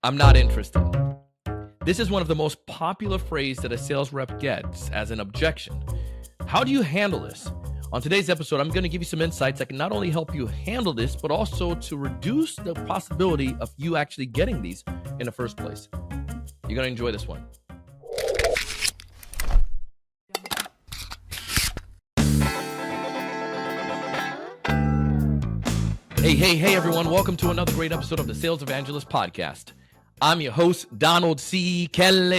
I'm not interested. This is one of the most popular phrases that a sales rep gets as an objection. How do you handle this? On today's episode, I'm going to give you some insights that can not only help you handle this, but also to reduce the possibility of you actually getting these in the first place. You're going to enjoy this one. Hey, everyone. Welcome to another great episode of the Sales Evangelist Podcast. I'm your host, Donald C. Kelly,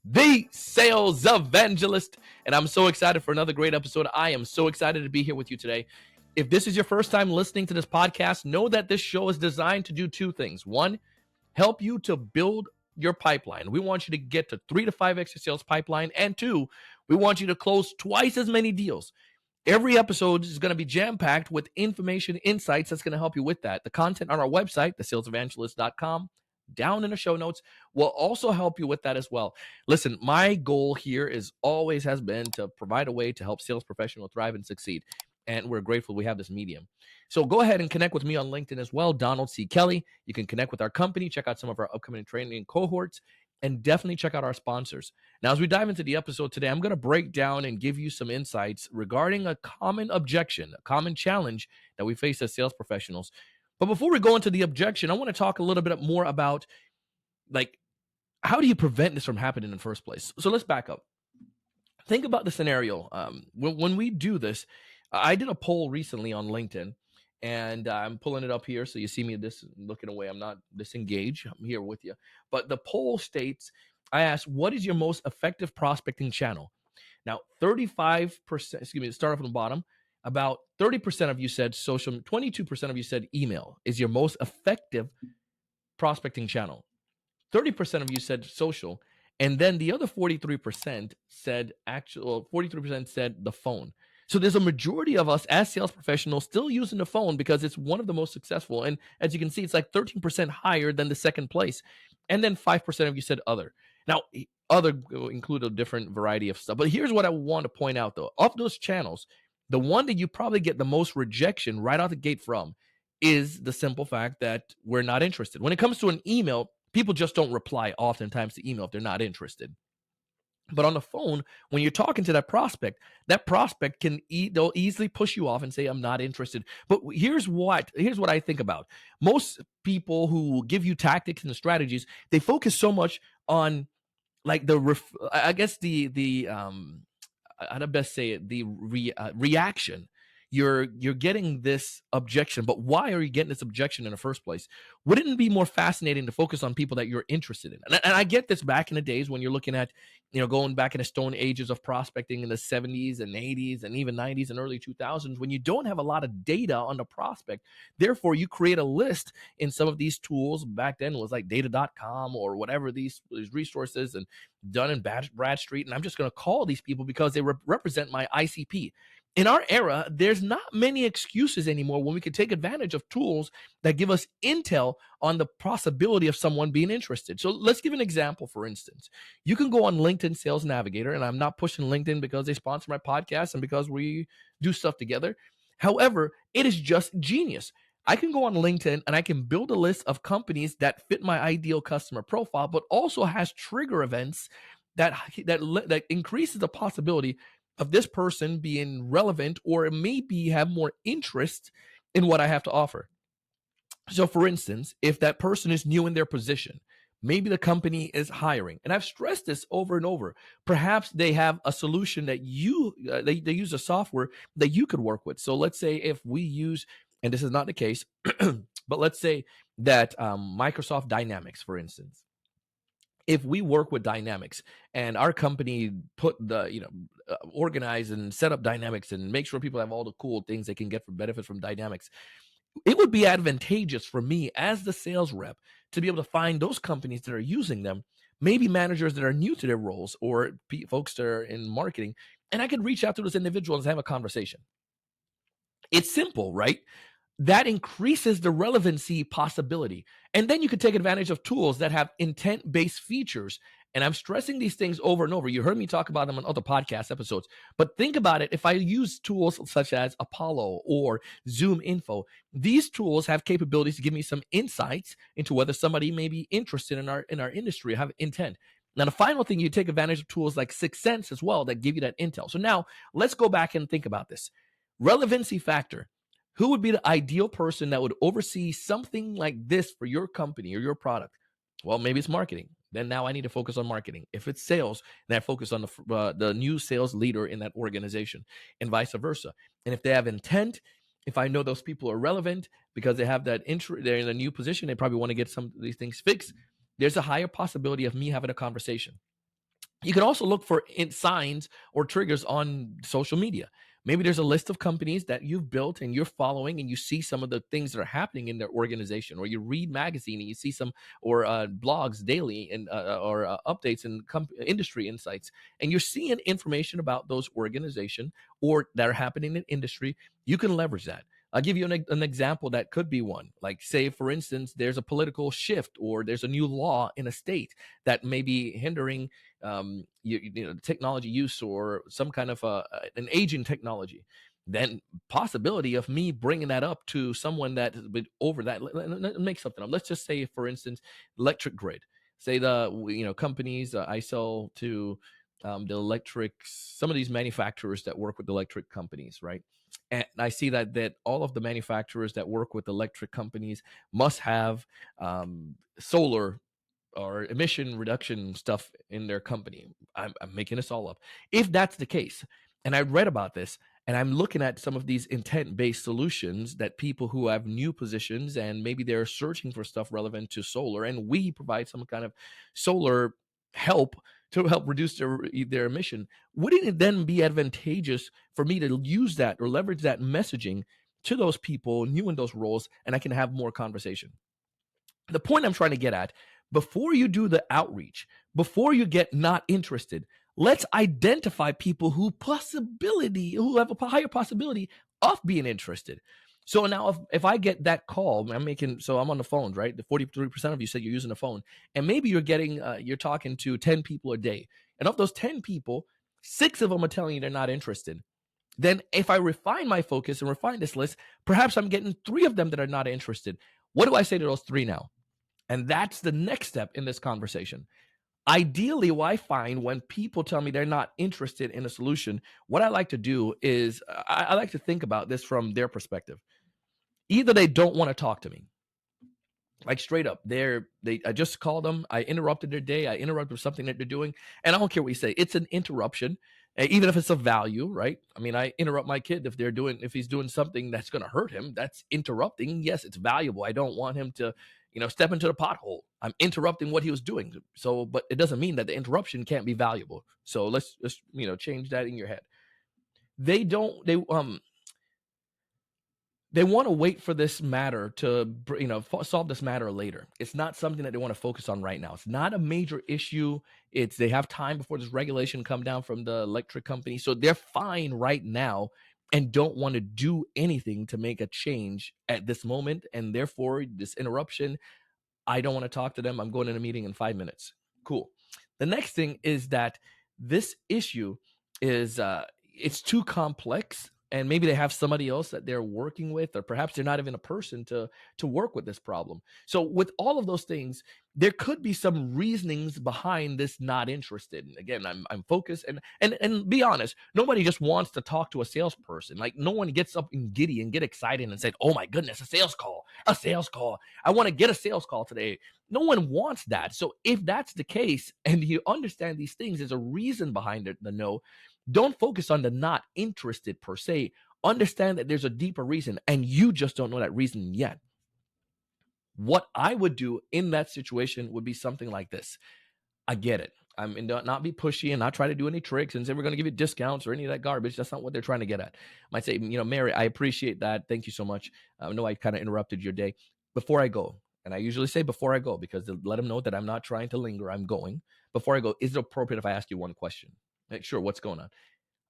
the Sales Evangelist, and I'm so excited for another great episode. I am so excited to be here with you today. If this is your first time listening to this podcast, know that this show is designed to do two things. One, help you to build your pipeline. We want you to get to 3 to 5x your sales pipeline. And two, we want you to close twice as many deals. Every episode is going to be jam-packed with information, insights that's going to help you with that. The content on our website, thesalesevangelist.com, down in the show notes, will also help you with that as well. Listen, my goal here always has been to provide a way to help sales professionals thrive and succeed. And we're grateful we have this medium. So go ahead and connect with me on LinkedIn as well, Donald C. Kelly. You can connect with our company, check out some of our upcoming training cohorts, and definitely check out our sponsors. Now, as we dive into the episode today, I'm going to break down and give you some insights regarding a common objection, a common challenge that we face as sales professionals. But before we go into the objection, I want to talk a little bit more about, how do you prevent this from happening in the first place? So let's back up. Think about the scenario. When we do this, I did a poll recently on LinkedIn, and I'm pulling it up here so you see me looking away. I'm not disengaged. I'm here with you. But the poll states, I asked, what is your most effective prospecting channel? Now, 35%, start off from the bottom. About 30% of you said social, 22% of you said email is your most effective prospecting channel. 30% of you said social. And then the other 43% said 43% said the phone. So there's a majority of us as sales professionals still using the phone because it's one of the most successful. And as you can see, it's like 13% higher than the second place. And then 5% of you said other. Now, other include a different variety of stuff. But here's what I want to point out, though. Of those channels, the one that you probably get the most rejection right out the gate from is the simple fact that we're not interested. When it comes to an email, people just don't reply oftentimes to email if they're not interested. But on the phone, when you're talking to that prospect they'll easily push you off and say, I'm not interested. But here's what I think about. Most people who give you tactics and strategies, they focus so much on like how to best say it, the reaction. You're getting this objection, but why are you getting this objection in the first place? Wouldn't it be more fascinating to focus on people that you're interested in? And I get this back in the days when you're looking at, going back in the stone ages of prospecting in the 70s and 80s and even 90s and early 2000s, when you don't have a lot of data on the prospect. Therefore, you create a list in some of these tools. Back then it was like data.com or whatever these resources, and Dun and Bradstreet. And I'm just going to call these people because they represent my ICP. In our era, there's not many excuses anymore when we can take advantage of tools that give us intel on the possibility of someone being interested. So let's give an example. For instance, you can go on LinkedIn Sales Navigator, and I'm not pushing LinkedIn because they sponsor my podcast and because we do stuff together. However, it is just genius. I can go on LinkedIn and I can build a list of companies that fit my ideal customer profile, but also has trigger events that increases the possibility of this person being relevant or maybe have more interest in what I have to offer. So for instance, if that person is new in their position, maybe the company is hiring, and I've stressed this over and over, perhaps they have a solution that they use a software that you could work with. So let's say if we use, and this is not the case, but let's say that Microsoft Dynamics, for instance, if we work with Dynamics and our company put organize and set up Dynamics and make sure people have all the cool things they can get for benefits from Dynamics, it would be advantageous for me as the sales rep to be able to find those companies that are using them, maybe managers that are new to their roles or folks that are in marketing, and I could reach out to those individuals and have a conversation. It's simple, right? That increases the relevancy possibility. And then you could take advantage of tools that have intent-based features And I'm stressing these things over and over. You heard me talk about them on other podcast episodes. But think about it. If I use tools such as Apollo or Zoom Info, these tools have capabilities to give me some insights into whether somebody may be interested in our industry, have intent. Now, the final thing, you take advantage of tools like Sixth Sense as well that give you that intel. So now let's go back and think about this. Relevancy factor. Who would be the ideal person that would oversee something like this for your company or your product? Well, maybe it's marketing. Then now I need to focus on marketing. If it's sales, then I focus on the new sales leader in that organization, and vice versa. And if they have intent, if I know those people are relevant because they have that interest, they're in a new position, they probably want to get some of these things fixed. There's a higher possibility of me having a conversation. You can also look for signs or triggers on social media. Maybe there's a list of companies that you've built and you're following, and you see some of the things that are happening in their organization, or you read magazine and you see some, or blogs daily, and or updates and industry insights, and you're seeing information about those organizations or that are happening in industry. You can leverage that. I'll give you an example that could be one. Like, say, for instance, there's a political shift or there's a new law in a state that may be hindering technology use, or some kind of an aging technology. Then possibility of me bringing that up to someone that has been over that. Let make something up. Let's just say, for instance, electric grid. Say companies I sell to, the electric, some of these manufacturers that work with electric companies, right? And I see that all of the manufacturers that work with electric companies must have solar or emission reduction stuff in their company. I'm making this all up. If that's the case, and I read about this, and I'm looking at some of these intent-based solutions that people who have new positions and maybe they're searching for stuff relevant to solar, and we provide some kind of solar help to help reduce their emission, wouldn't it then be advantageous for me to use that or leverage that messaging to those people new in those roles, and I can have more conversation? The point I'm trying to get at, before you do the outreach, before you get not interested, let's identify people who have a higher possibility of being interested. So now if I get that call, I'm on the phone, right? The 43% of you said you're using the phone, and maybe you're talking to 10 people a day. And of those 10 people, 6 of them are telling you they're not interested. Then if I refine my focus and refine this list, perhaps I'm getting 3 of them that are not interested. What do I say to those 3 now? And that's the next step in this conversation. Ideally, what I find when people tell me they're not interested in a solution, what I like to do is I like to think about this from their perspective. Either they don't want to talk to me, like straight up. I just called them. I interrupted their day. I interrupted something that they're doing, and I don't care what you say. It's an interruption, even if it's of value, right? I mean, I interrupt my kid if he's doing something that's going to hurt him. That's interrupting. Yes, it's valuable. I don't want him to, step into the pothole. I'm interrupting what he was doing. So, but it doesn't mean that the interruption can't be valuable. So let's just change that in your head. They want to wait for this matter to, solve this matter later. It's not something that they want to focus on right now. It's not a major issue. They have time before this regulation come down from the electric company. So they're fine right now and don't want to do anything to make a change at this moment. And therefore, this interruption, I don't want to talk to them. I'm going in a meeting in 5 minutes. Cool. The next thing is that this issue is, it's too complex, and maybe they have somebody else that they're working with, or perhaps they're not even a person to work with this problem. So with all of those things, there could be some reasonings behind this not interested. And again, I'm focused, and be honest, nobody just wants to talk to a salesperson. Like, no one gets up and giddy and get excited and said, "Oh my goodness, a sales call. I want to get a sales call today." No one wants that. So if that's the case, and you understand these things, there's a reason behind it, the no. Don't focus on the not interested per se. Understand that there's a deeper reason, and you just don't know that reason yet. What I would do in that situation would be something like this. I get it. I'm not be pushy and not try to do any tricks and say we're going to give you discounts or any of that garbage. That's not what they're trying to get at. I might say, Mary, I appreciate that. Thank you so much. I know I kind of interrupted your day. Before I go, and I usually say before I go because to let them know that I'm not trying to linger, I'm going. Before I go, is it appropriate if I ask you one question? Like, sure, what's going on?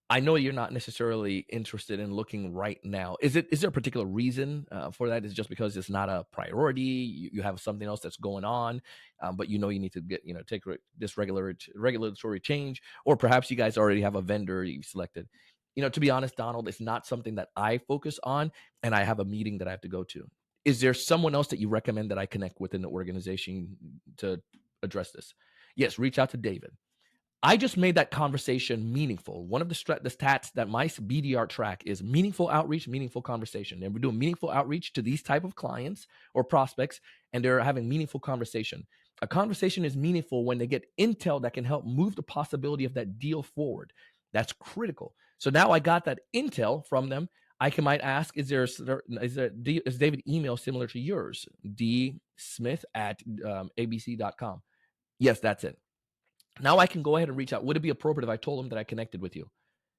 I know you're not necessarily interested in looking right now. Is there a particular reason for that? Is it just because it's not a priority? You have something else that's going on, but you know you need to get take this regulatory change, or perhaps you guys already have a vendor you've selected. To be honest, Donald, it's not something that I focus on, and I have a meeting that I have to go to. Is there someone else that you recommend that I connect with in the organization to address this? Yes, reach out to David. I just made that conversation meaningful. One of the stats that my BDR track is meaningful outreach, meaningful conversation. And we're doing meaningful outreach to these type of clients or prospects, and they're having meaningful conversation. A conversation is meaningful when they get intel that can help move the possibility of that deal forward. That's critical. So now I got that intel from them. Might ask, is David email similar to yours? dsmith@abc.com. Yes, that's it. Now I can go ahead and reach out. Would it be appropriate if I told them that I connected with you?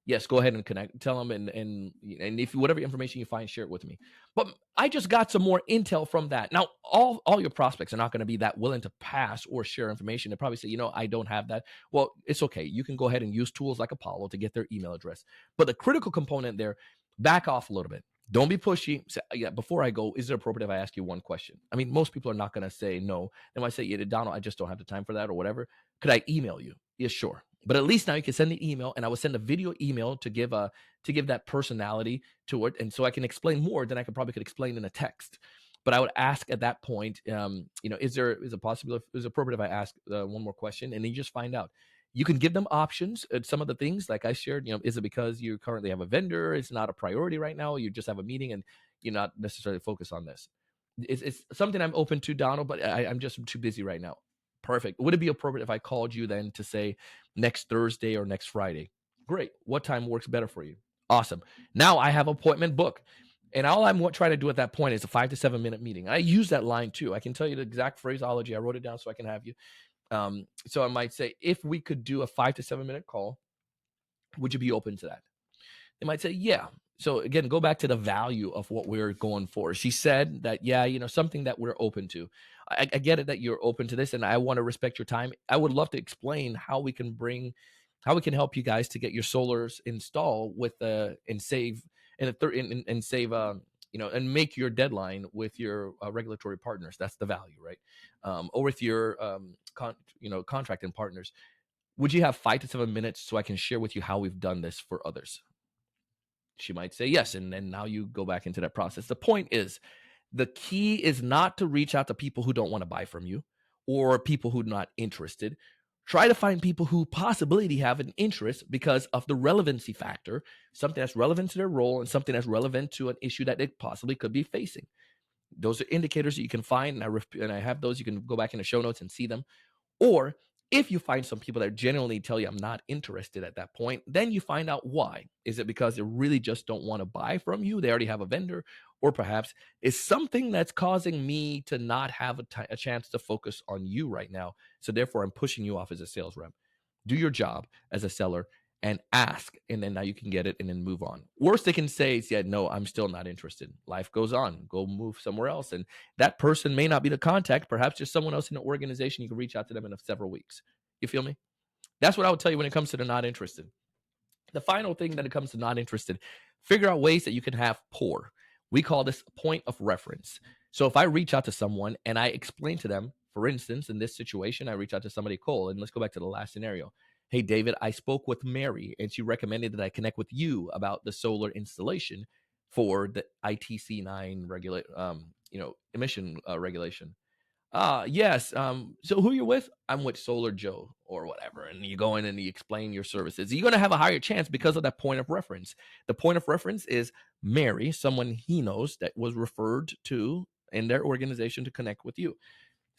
Yes, go ahead and connect. Tell them, and if whatever information you find, share it with me. But I just got some more intel from that. Now, all your prospects are not going to be that willing to pass or share information. They probably say, I don't have that. Well, it's okay. You can go ahead and use tools like Apollo to get their email address. But the critical component there, back off a little bit. Don't be pushy. Say, yeah, before I go, is it appropriate if I ask you one question? I mean, most people are not going to say no. They might say, yeah, Donald, I just don't have the time for that or whatever. Could I email you? Yeah, sure. But at least now you can send the email, and I will send a video email to give that personality to it, and so I can explain more than I could explain in a text. But I would ask at that point, is it possible? Is it appropriate if I ask one more question, and then you just find out. You can give them options at some of the things like I shared. Is it because you currently have a vendor? It's not a priority right now. You just have a meeting, and you're not necessarily focused on this. It's something I'm open to, Donald, but I'm just too busy right now. Perfect. Would it be appropriate if I called you then to say next Thursday or next Friday? Great. What time works better for you? Awesome. Now I have an appointment booked. And all I'm trying to do at that point is a 5 to 7 minute meeting. I use that line too. I can tell you the exact phraseology. I wrote it down so I can have you. So I might say, if we could do a 5 to 7 minute call, would you be open to that? They might say, yeah. So again, go back to the value of what we're going for. She said that, something that we're open to. I get it that you're open to this, and I want to respect your time. I would love to explain how we can help you guys to get your solars installed and save and make your deadline with your regulatory partners. That's the value, right? Or with your contracting partners. Would you have 5 to 7 minutes so I can share with you how we've done this for others? She might say yes, and then now you go back into that process. The point is, the key is not to reach out to people who don't want to buy from you or people who are not interested. Try to find people who possibly have an interest because of the relevancy factor, something that's relevant to their role and something that's relevant to an issue that they possibly could be facing. Those are indicators that you can find, and I have those. You can go back in the show notes and see them. Or if you find some people that genuinely tell you I'm not interested at that point, then you find out why. Is it because they really just don't want to buy from you? They already have a vendor, or perhaps it's something that's causing me to not have a chance to focus on you right now. So therefore, I'm pushing you off as a sales rep. Do your job as a seller and ask, and then now you can get it and then move on. Worst they can say is, yeah, no, I'm still not interested. Life goes on. Go move somewhere else. And that person may not be the contact. Perhaps there's someone else in the organization. You can reach out to them in several weeks. You feel me? That's what I would tell you when it comes to the not interested. The final thing that it comes to not interested, figure out ways that you can have pour. We call this point of reference. So if I reach out to someone and I explain to them, for instance, in this situation, I reach out to somebody, Cole, and let's go back to the last scenario. Hey, David, I spoke with Mary, and she recommended that I connect with you about the solar installation for the ITC 9 emission regulation. Yes. So who you're with? I'm with Solar Joe or whatever. And you go in and you explain your services. You're going to have a higher chance because of that point of reference. The point of reference is Mary, someone he knows that was referred to in their organization to connect with you.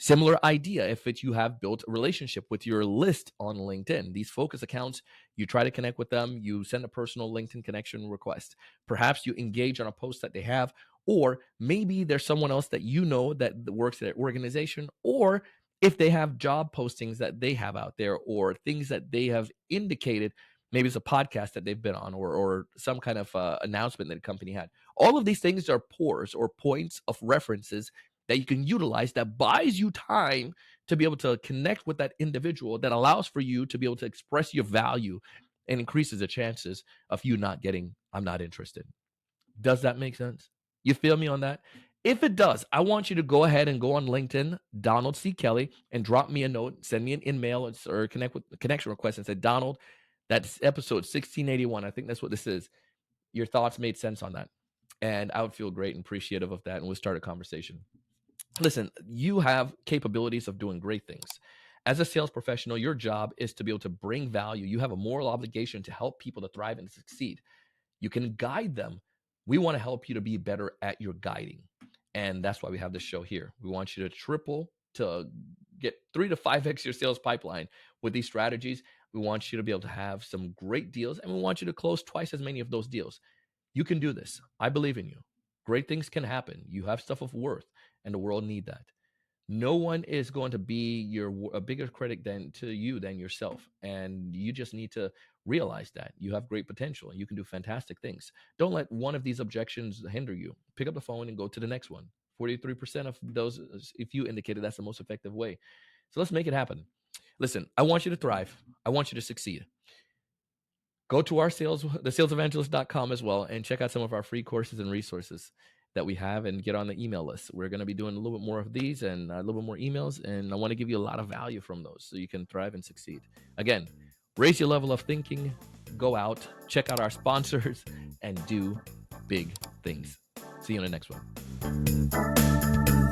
Similar idea if you have built a relationship with your list on LinkedIn. These focus accounts, you try to connect with them, you send a personal LinkedIn connection request. Perhaps you engage on a post that they have, or maybe there's someone else that you know that works at an organization, or if they have job postings that they have out there or things that they have indicated, maybe it's a podcast that they've been on or some kind of announcement that a company had. All of these things are pores or points of references that you can utilize that buys you time to be able to connect with that individual, that allows for you to be able to express your value and increases the chances of you not getting, I'm not interested. Does that make sense? You feel me on that? If it does, I want you to go ahead and go on LinkedIn, Donald C. Kelly, and drop me a note, send me an email or connection request and say, Donald, that's episode 1681. I think that's what this is. Your thoughts made sense on that. And I would feel great and appreciative of that. And we'll start a conversation. Listen, you have capabilities of doing great things. As a sales professional, your job is to be able to bring value. You have a moral obligation to help people to thrive and succeed. You can guide them. We want to help you to be better at your guiding. And that's why we have this show here. We want you to get 3 to 5x your sales pipeline with these strategies. We want you to be able to have some great deals, and we want you to close twice as many of those deals. You can do this. I believe in you. Great things can happen. You have stuff of worth, and the world need that. No one is going to be a bigger critic than yourself. And you just need to realize that you have great potential and you can do fantastic things. Don't let one of these objections hinder you. Pick up the phone and go to the next one. 43% of those, if you indicated that's the most effective way. So let's make it happen. Listen, I want you to thrive. I want you to succeed. Go to thesalesevangelist.com as well and check out some of our free courses and resources that we have and get on the email list. We're going to be doing a little bit more of these and a little bit more emails, and I want to give you a lot of value from those so you can thrive and succeed. Again, raise your level of thinking, go out, check out our sponsors, and do big things. See you in the next one.